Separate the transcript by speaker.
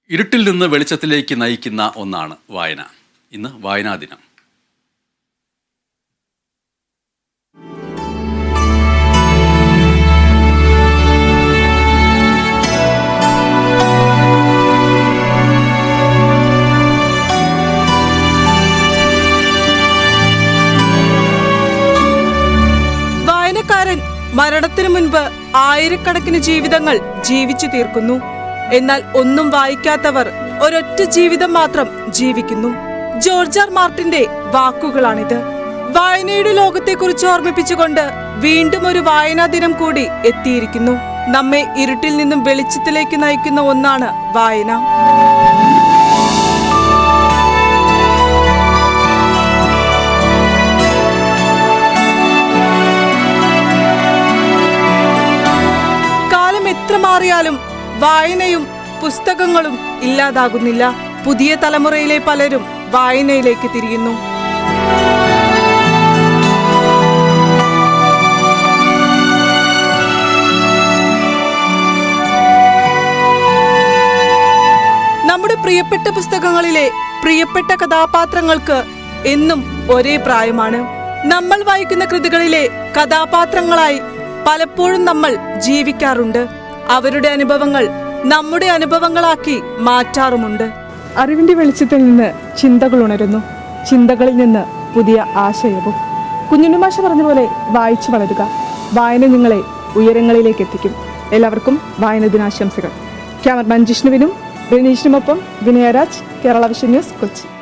Speaker 1: ഇരുട്ടിൽ നിന്ന് വെളിച്ചത്തിലേക്ക് നയിക്കുന്ന ഒന്നാണ് വായന. ഇന്ന് വായനാ ദിനം.
Speaker 2: വായനക്കാരൻ മരണത്തിനു മുൻപ് ആയിരക്കണക്കിന് ജീവിതങ്ങൾ ജീവിച്ചു തീർക്കുന്നു. എന്നാൽ ഒന്നും വായിക്കാത്തവർ ഒരൊറ്റ ജീവിതം മാത്രം ജീവിക്കുന്നു. ജോർജ് ആർ മാർട്ടിന്റെ വാക്കുകളാണിത്. വായനയുടെ ലോകത്തെക്കുറിച്ച് ഓർമ്മിപ്പിച്ചുകൊണ്ട് വീണ്ടും ഒരു വായനാ ദിനം കൂടി എത്തിയിരിക്കുന്നു. നമ്മെ ഇരുട്ടിൽ നിന്നും വെളിച്ചത്തിലേക്ക് നയിക്കുന്ന ഒന്നാണ് വായന. കാലം എത്ര മാറിയാലും വായനയും പുസ്തകങ്ങളും ഇല്ലാതാകുന്നില്ല. പുതിയ തലമുറയിലെ പലരും വായനയിലേക്ക് തിരിയുന്നു. നമ്മുടെ പ്രിയപ്പെട്ട പുസ്തകങ്ങളിലെ പ്രിയപ്പെട്ട കഥാപാത്രങ്ങൾക്ക് എന്നും ഒരേ പ്രായമാണ്. നമ്മൾ വായിക്കുന്ന കൃതികളിലെ കഥാപാത്രങ്ങളായി പലപ്പോഴും നമ്മൾ ജീവിക്കാറുണ്ട്. അവരുടെ അനുഭവങ്ങൾ നമ്മുടെ അനുഭവങ്ങളാക്കി മാറ്റാറുമുണ്ട്. അറിവിന്റെ വെളിച്ചത്തിൽ നിന്ന് ചിന്തകൾ ഉണരുന്നു, ചിന്തകളിൽ നിന്ന് പുതിയ ആശയവും. കുഞ്ഞുണ്ണിമാഷ് പറഞ്ഞ പോലെ വായിച്ചു വളരുക. വായന നിങ്ങളെ ഉയരങ്ങളിലേക്ക് എത്തിക്കും. എല്ലാവർക്കും വായന ദിനാശംസകൾ. ക്യാമറമാൻ ജിഷ്ണുവിനും റിനീഷിനുമൊപ്പം വിനയരാജ്, കേരള വിഷൻ ന്യൂസ്, കൊച്ചി.